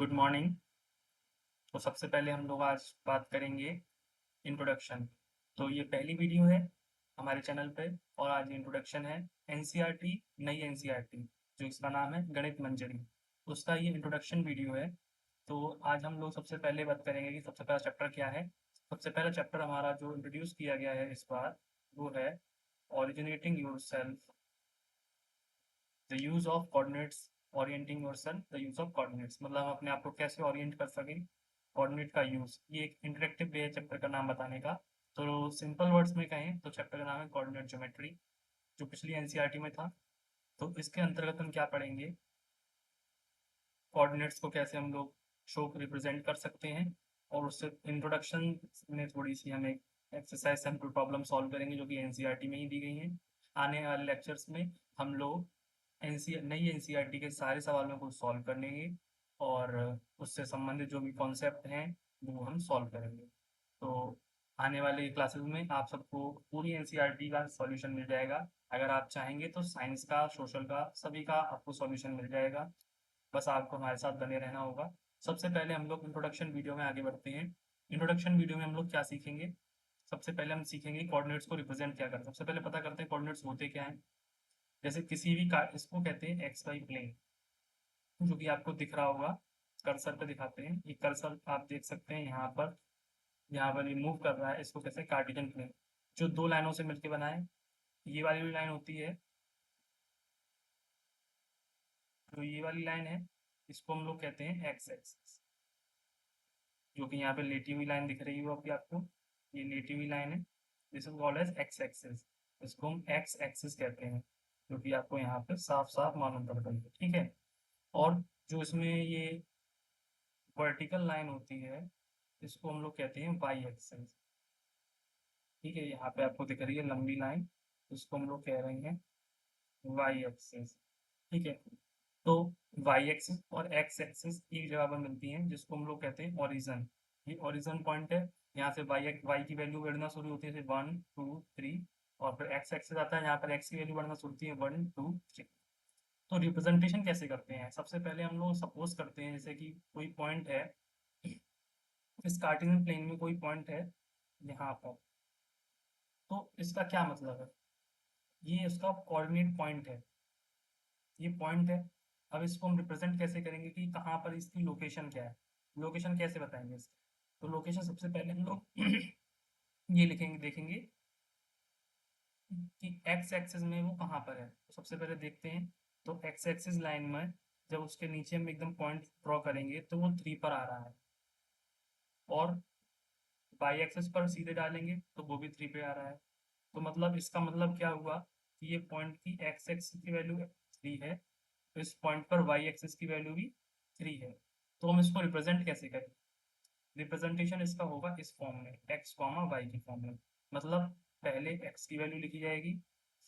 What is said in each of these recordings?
Good morning. तो सबसे पहले हम लोग आज बात करेंगे इंट्रोडक्शन। तो ये पहली वीडियो है हमारे चैनल पे और आज इंट्रोडक्शन है एनसीईआरटी, नई एनसीईआरटी जो इसका नाम है गणित मंजरी, उसका ये इंट्रोडक्शन वीडियो है। तो आज हम लोग सबसे पहले बात करेंगे कि सबसे पहला चैप्टर क्या है। सबसे पहला चैप्टर हमारा जो इंट्रोड्यूस किया गया है इस बार वो है originating yourself, the use of coordinates, orienting yourself, the use of coordinates, मतलब हम अपने आप को कैसे ओरिएंट कर सकें, कोऑर्डिनेट का यूज। ये एक इंटरेक्टिव वे है चैप्टर का नाम बताने का। तो सिंपल वर्ड्स में कहें तो चैप्टर का नाम है कोऑर्डिनेट ज्योमेट्री, जो पिछली एनसीईआरटी में था। तो इसके अंतर्गत हम क्या पढ़ेंगे, कोऑर्डिनेट्स को कैसे हम लोग शो रिप्रेजेंट कर सकते हैं, और उससे इंट्रोडक्शन में थोड़ी सी हम एक एक्सरसाइज सैम्पल प्रॉब्लम सॉल्व करेंगे जो कि एनसीईआरटी में ही दी गई हैं। आने वाले लेक्चर्स में हम लोग नई एनसीईआरटी के सारे सवालों को सॉल्व करेंगे और उससे संबंधित जो भी कॉन्सेप्ट हैं वो हम सॉल्व करेंगे। तो आने वाले क्लासेस में आप सबको पूरी एनसीईआरटी का सॉल्यूशन मिल जाएगा। अगर आप चाहेंगे तो साइंस का, सोशल का, सभी का आपको सॉल्यूशन मिल जाएगा। बस आपको हमारे साथ बने रहना होगा। सबसे पहले हम लोग इंट्रोडक्शन वीडियो में आगे बढ़ते हैं। इंट्रोडक्शन वीडियो में हम लोग क्या सीखेंगे, सबसे पहले हम सीखेंगे कोऑर्डिनेट्स को रिप्रेजेंट क्या करते हैं। सबसे पहले पता करते हैं कोऑर्डिनेट्स होते क्या हैं। जैसे किसी भी का इसको कहते हैं एक्स वाई प्लेन, जो कि आपको दिख रहा होगा, कर्सर पे दिखाते हैं। ये कर्सर आप देख सकते हैं यहाँ पर ये मूव कर रहा है, इसको कहते हैं कार्टेशियन प्लेन। जो दो लाइनों से मिलकर बना है, ये वाली भी लाइन होती है, जो ये वाली लाइन है इसको हम लोग कहते हैं एक्स एक्सिस, जो कि यहाँ पे लेटी हुई लाइन दिख रही है अभी आपको, ये लेटी हुई लाइन है। This is called as x axis, इसको हम एक्स एक्सिस कहते हैं, जो कि आपको यहाँ पे साफ साफ मालूम पड़ रही है, ठीक है। और जो इसमें ये वर्टिकल लाइन होती है इसको हम लोग कहते हैं वाई एक्सिस, ठीक है। यहाँ पे आपको दिख रही है लंबी लाइन, इसको हम लोग कह रहे हैं वाई एक्सिस, ठीक है। तो वाई एक्सिस और एक्स एक्सिस एक जगह पर मिलती हैं, जिसको हम लोग कहते हैं ओरिजन। ये ओरिजन पॉइंट है, यहाँ से वाई की वैल्यू बढ़ना शुरू होती है 1 2 3, और फिर एक्स एक्सिस आता है, यहाँ पर एक्स की वैल्यू बढ़ना शुरू होती है 1 2 3। तो रिप्रेजेंटेशन कैसे करते हैं, सबसे पहले हम लोग सपोज करते हैं जैसे कि कोई पॉइंट है, इस कार्टेशियन प्लेन में कोई पॉइंट है यहाँ पर। तो इसका क्या मतलब है, ये इसका कोऑर्डिनेट पॉइंट है, ये पॉइंट है। अब इसको हम रिप्रेजेंट कैसे करेंगे कि कहाँ पर इसकी लोकेशन क्या है, लोकेशन कैसे बताएंगे इसकी। तो लोकेशन सबसे पहले हम लोग ये लिखेंगे, देखेंगे कि एक्स एक्सिस में वो कहाँ पर है। तो सबसे पहले देखते हैं, तो एक्स एक्सिस लाइन में जब उसके नीचे हम एकदम पॉइंट ड्रॉ करेंगे तो वो 3 पर आ रहा है, और वाई एक्सिस पर सीधे डालेंगे तो वो भी 3 पे आ रहा है। तो मतलब इसका मतलब क्या हुआ कि ये पॉइंट की एक्स एक्सिस की वैल्यू 3 है, तो इस पॉइंट पर वाई एक्सिस की वैल्यू भी 3 है। तो हम इसको रिप्रेजेंट कैसे करें, रिप्रेजेंटेशन इसका होगा इस फॉर्म में, एक्स कॉमा वाई की फॉर्म में। मतलब पहले एक्स की वैल्यू लिखी जाएगी,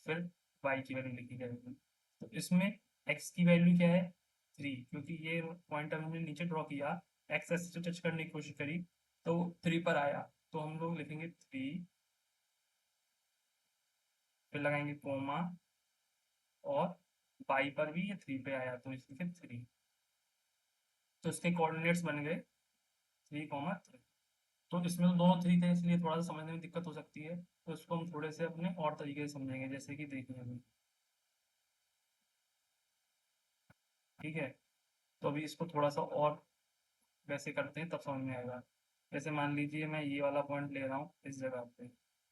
फिर वाई की वैल्यू लिखी जाएगी। तो इसमें एक्स की वैल्यू क्या है 3, क्योंकि ये पॉइंट हमने नीचे ड्रॉ किया, एक्स एक्सिस से टच करने की कोशिश करी तो 3 पर आया, तो हम लोग लिखेंगे 3, फिर लगाएंगे कोमा, और बाई पर भी ये 3 पे आया तो इसके 3, तो इसके कोऑर्डिनेट्स बन गए 3 3। तो इसमें तो दोनों 3 थे, इसलिए थोड़ा सा समझने में दिक्कत हो सकती है, तो इसको हम थोड़े से अपने और तरीके से समझेंगे, जैसे कि देखिए अभी, ठीक है। तो अभी इसको थोड़ा सा और वैसे करते हैं तब समझ में आएगा। जैसे मान लीजिए मैं ये वाला पॉइंट ले रहा हूँ इस जगह पे,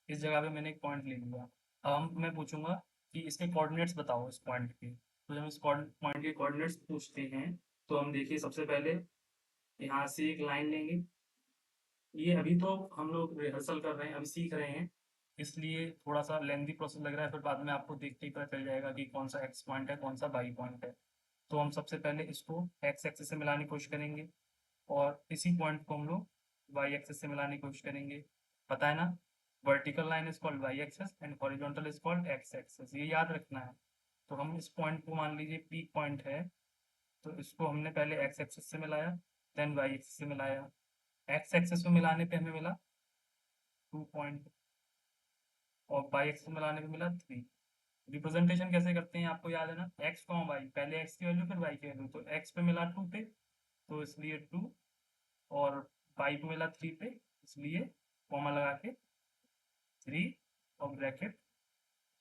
इस जगह पे मैंने एक पॉइंट ले लिया। अब मैं पूछूंगा कि इसके कोऑर्डिनेट्स बताओ इस पॉइंट के, तो जब इस पॉइंट के कोऑर्डिनेट्स पूछते हैं तो हम देखिए सबसे पहले यहाँ से एक लाइन लेंगे। ये अभी तो हम लोग रिहर्सल कर रहे हैं, अभी सीख रहे हैं, इसलिए थोड़ा सा लेंथी प्रोसेस लग रहा है, फिर बाद में आपको देखते ही पता चल जाएगा कि कौन सा एक्स पॉइंट है कौन सा वाई पॉइंट है। तो हम सबसे पहले इसको एक्स एक्सिस से मिलाने की कोशिश करेंगे, और इसी पॉइंट को हम लोग वाई एक्सिस से मिलाने की कोशिश करेंगे। पता है ना, vertical line is called y axis and horizontal is called x axis, ये याद रखना है। तो हम इस पॉइंट को मान लीजिए पीक पॉइंट है, तो इसको हमने पहले एक्स एक्सिस से मिलाया, देन वाई एक्सिस से मिलाया। एक्स एक्सिस में मिलाने पे हमें मिला 2 पॉइंट, और वाई एक्सिस में मिलाने पे मिला 3। रिप्रेजेंटेशन कैसे करते हैं आपको याद है ना, एक्स कॉमा वाई, पहले एक्स की वैल्यू फिर वाई की वैल्यू, तो एक्स पे मिला 2 पे, तो इसलिए 2, और y पे मिला 3 पे, इसलिए कॉमा लगा के 3 और ब्रैकेट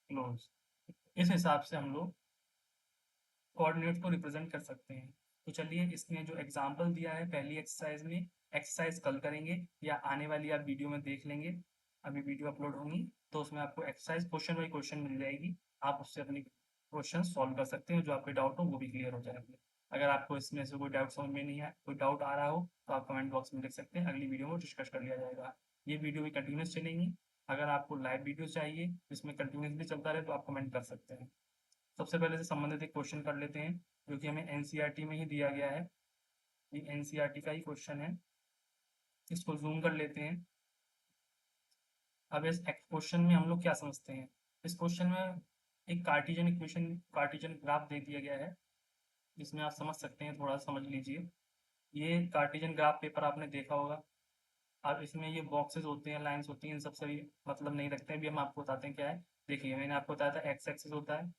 क्लोज। इस हिसाब से हम लोग कोऑर्डिनेट को रिप्रेजेंट कर सकते हैं। तो चलिए, इसमें जो एग्जाम्पल दिया है पहली एक्सरसाइज में, एक्सरसाइज कल करेंगे या आने वाली आप वीडियो में देख लेंगे, अभी वीडियो अपलोड होंगी तो उसमें आपको एक्सरसाइज क्वेश्चन बाई क्वेश्चन मिल जाएगी, आप उससे अपनी क्वेश्चन सॉल्व कर सकते हैं, जो आपके डाउट हो वो भी क्लियर हो जाएंगे। अगर आपको इसमें से कोई डाउट समझ में नहीं है, कोई डाउट आ रहा हो, तो आप कमेंट बॉक्स में लिख सकते हैं, अगली वीडियो में डिस्कस कर लिया जाएगा। ये वीडियो भी कंटिन्यूस चलेंगी। अगर आपको लाइव वीडियो चाहिए जिसमें कंटिन्यूसली चलता रहे, तो आप कमेंट कर सकते हैं। सबसे पहले से संबंधित एक क्वेश्चन कर लेते हैं, जो कि हमें एनसीईआरटी में ही दिया गया है। ये एनसीईआरटी का ही क्वेश्चन है, इसको जूम कर लेते हैं। अब इस क्वेश्चन में हम लोग क्या समझते हैं, इस क्वेश्चन में एक कार्टिजन इक्वेशन, कार्टिजन ग्राफ दे दिया गया है, जिसमें आप समझ सकते हैं, थोड़ा समझ लीजिए। ये कार्टिजन ग्राफ पेपर आपने देखा होगा। अब इसमें ये बॉक्सेस होते हैं, लाइंस होती हैं, इन सबसे भी मतलब नहीं रखते हैं, अभी हम आपको बताते हैं क्या है। देखिए, मैंने आपको बताया था एक्स एक्सिस होता है,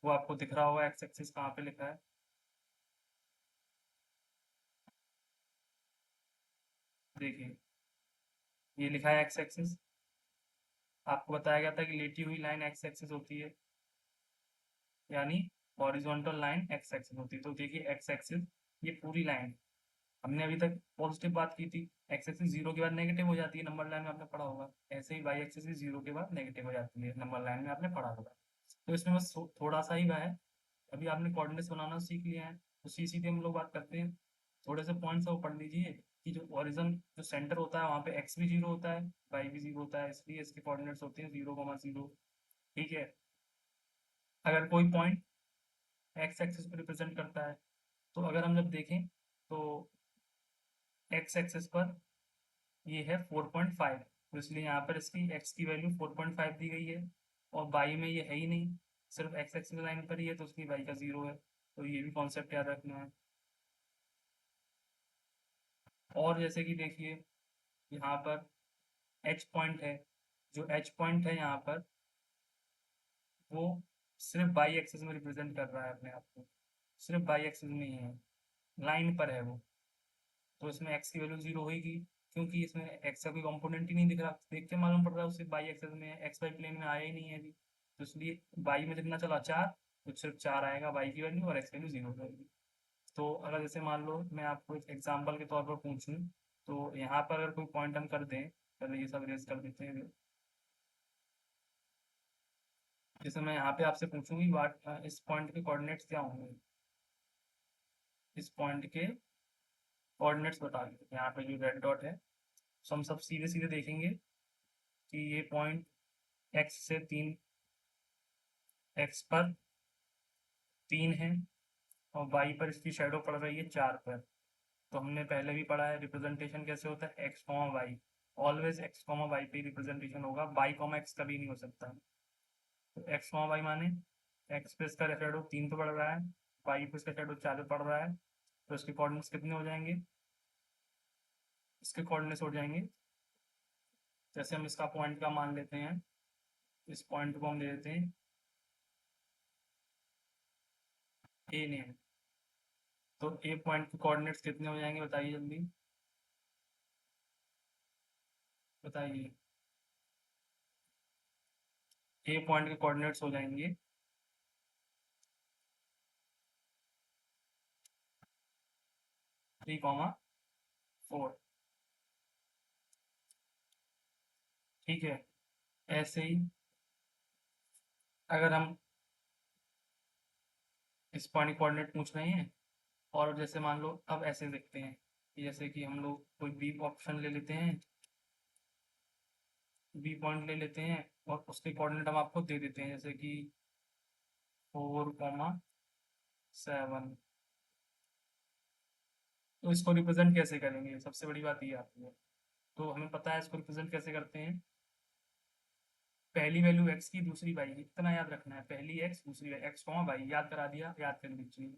वो आपको दिख रहा होगा, एक्स एक्सिस कहाँ पे लिखा है। देखिए, ये लिखा है एक्स एक्सिस। आपको बताया गया था कि लेटी हुई लाइन एक्स एक्सिस होती है, यानी हॉरिजॉन्टल लाइन एक्स एक्सिस होती है। तो देखिए, एक्स एक्सिस ये पूरी लाइन, हमने अभी तक पॉजिटिव बात की थी, एक्स एक्सिस जीरो के बाद नेगेटिव हो जाती है, नंबर लाइन में आपने पढ़ा होगा। ऐसे ही वाई एक्सिस भी जीरो के बाद नेगेटिव हो जाती है, नंबर लाइन में आपने पढ़ा होगा। तो इसमें बस थोड़ा सा ही वह है, अभी आपने कोऑर्डिनेट्स बनाना सीख लिया है, तो सीधे हम लोग बात करते हैं। थोड़े से पॉइंट्स वो पढ़ लीजिए कि जो ओरिजिन, जो सेंटर होता है वहाँ पे एक्स भी जीरो होता है, वाई भी जीरो होता है, इसलिए इसके कोऑर्डिनेट्स होते हैं 0,0। ठीक है। अगर कोई पॉइंट एक्स एक्सिस को रिप्रेजेंट करता है, तो अगर हम जब देखें तो एक्स एक्सिस पर ये है 4.5, तो इसलिए यहाँ पर इसकी एक्स की वैल्यू 4.5 दी गई है, और वाई में ये है ही नहीं, सिर्फ एक्स एक्सिस लाइन पर ही है, तो उसकी वाई का 0 है। तो ये भी कॉन्सेप्ट याद रखना है। और जैसे कि देखिए, यहाँ पर एच पॉइंट है, जो एच पॉइंट है यहाँ पर, वो सिर्फ बाई एक्सिस में रिप्रेजेंट कर रहा है अपने आप को, सिर्फ बाई एक्सिस में ही है, लाइन पर है वो, तो इसमें एक्स की वैल्यू 0 होगी, क्योंकि इसमें एक्स का कोई कंपोनेंट ही नहीं दिख रहा, देख के मालूम पड़ रहा है उसे बाई एक्सिस में है, एक्स वाई प्लेन में आया ही नहीं है अभी, तो इसलिए बाई में जितना चला 4, तो सिर्फ 4 आएगा बाई की वैल्यू, और एक्स वैल्यू 0 रहेगी। तो अगर जैसे मान लो मैं आपको एक एग्जाम्पल के तौर पर पूछूं, तो यहाँ पर अगर कोई पॉइंट हम कर दें, पहले ये सब रेज कर देते हैं। जैसे मैं यहाँ पे आपसे पूछूंगी वाट, इस पॉइंट के कोऑर्डिनेट्स क्या होंगे, इस पॉइंट के कोऑर्डिनेट्स बता दीजिए, यहाँ पे जो रेड डॉट है, तो हम सब सीधे सीधे देखेंगे कि ये पॉइंट एक्स से 3, एक्स पर 3 है, और वाई पर इसकी शेडो पड़ रही है 4 पर। तो हमने पहले भी पढ़ा है रिप्रेजेंटेशन कैसे होता है, x comma y, always x comma y पे रिप्रेजेंटेशन होगा, वाई कॉमा एक्स कभी नहीं हो सकता। तो एक्स कॉमा वाई माने एक्स पे इसका शेडो 3 पे पड़ रहा है, वाई पे इसका शेडो 4 पे पड़ रहा है, तो इसके कोऑर्डिनेट्स कितने हो जाएंगे, इसके कोऑर्डिनेट्स हो जाएंगे, जैसे हम इसका पॉइंट का मान लेते हैं, इस पॉइंट को हम ले लेते हैं ए ने, तो ए पॉइंट के कोऑर्डिनेट्स कितने हो जाएंगे, बताइए जल्दी बताइए। ए पॉइंट के कोऑर्डिनेट्स हो जाएंगे 3,4। ठीक है। ऐसे ही अगर हम इस पॉइंट कोऑर्डिनेट पूछ रहे हैं, और जैसे मान लो अब ऐसे देखते हैं कि जैसे कि हम लोग कोई बी ऑप्शन ले लेते हैं, बी पॉइंट ले लेते हैं, और उसके कोऑर्डिनेट हम आपको दे देते हैं, जैसे कि 4,7। तो इसको रिप्रेजेंट कैसे करेंगे, सबसे बड़ी बात ये आती है। तो हमें पता है इसको रिप्रेजेंट कैसे करते हैं, पहली वैल्यू एक्स की, दूसरी वाई की, इतना याद रखना है, पहली एक्स दूसरी वाई, एक्स कॉमा वाई याद करा दिया, याद कर लीजिए।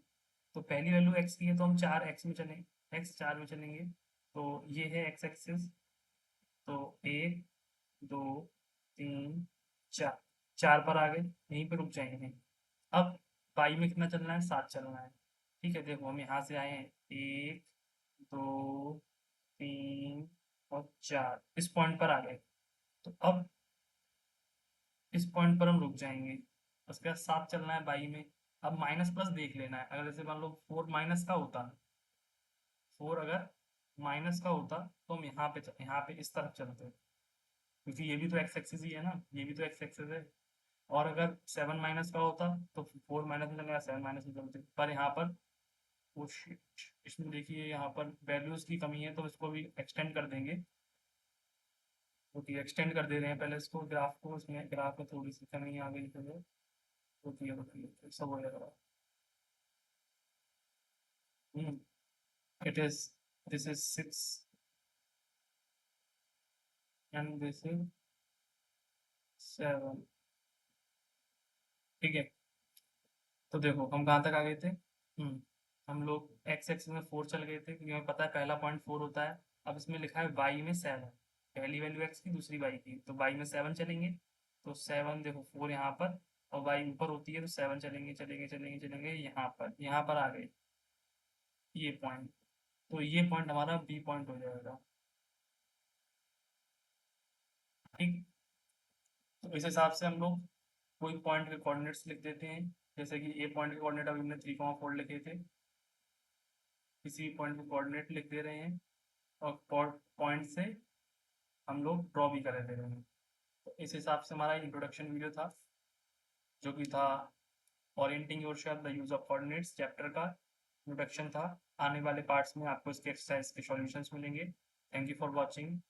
तो पहली वैल्यू एक्स की है, तो हम 4 एक्स में चलेंगे, एक्स 4 में चलेंगे, तो ये है एक्स एक्सिस, तो 1, 2, 3, 4, 4 पर आ गए, यहीं पर रुक जाएंगे। अब वाई में कितना चलना है, 7 चलना है, ठीक है, देखो हम यहाँ से आए हैं 1 2 3 और 4, इस पॉइंट पर आ गए। तो अब इस पॉइंट पर हम रुक जाएंगे, उसके बाद 7 चलना है बाई में। अब माइनस प्लस देख लेना है, अगर जैसे मान लो 4 माइनस का होता, 4 अगर माइनस का होता तो हम यहाँ पे इस तरफ चलते, क्योंकि ये भी तो एक्स एक्सिस ही है ना, ये भी तो एक्स एक्सिस है। और अगर 7 माइनस का होता तो 4 माइनस में चलेगा, 7 माइनस में चलते, पर यहाँ पर वो इसमें देखिए यहाँ पर वैल्यूज की कमी है, तो इसको भी एक्सटेंड कर देंगे। क्योंकि एक्सटेंड कर दे रहे हैं पहले इसको, ग्राफ को, इसमें ग्राफ में थोड़ी सी कमी आ गई तो होती है सब हो जाएगा। It is, this is 6 and this is 7। ठीक है, तो देखो हम कहाँ तक आ गए थे। हम लोग एक्स एक्सिस में 4 चल गए थे, क्योंकि हमें पता है पहला पॉइंट 4 होता है। अब इसमें लिखा है वाई में 7, पहली वैल्यू एक्स की, दूसरी वाई की, तो वाई में 7 चलेंगे। तो 7 देखो 4 यहाँ पर, और वाई ऊपर होती है, तो 7 चलेंगे चलेंगे चलेंगे चलेंगे यहाँ पर आ गए ये पॉइंट। तो ये पॉइंट हमारा बी पॉइंट हो जाएगा। ठीक, तो इस हिसाब से हम लोग कोई पॉइंट के कोऑर्डिनेट्स लिख देते हैं। जैसे कि ए पॉइंट के कोऑर्डिनेट अभी हमने 3,4 लिखे थे, किसी भी पॉइंट के कोऑर्डिनेट लिख दे रहे हैं, और पॉइंट से हम लोग ड्रॉ भी कर दे रहे हैं। तो इस हिसाब से हमारा इंट्रोडक्शन वीडियो था, जो कि था orienting yourself the use of coordinates chapter का इंट्रोडक्शन था। आने वाले पार्ट्स में आपको इसके एक्सरसाइज के सॉल्यूशंस मिलेंगे। Thank you for watching.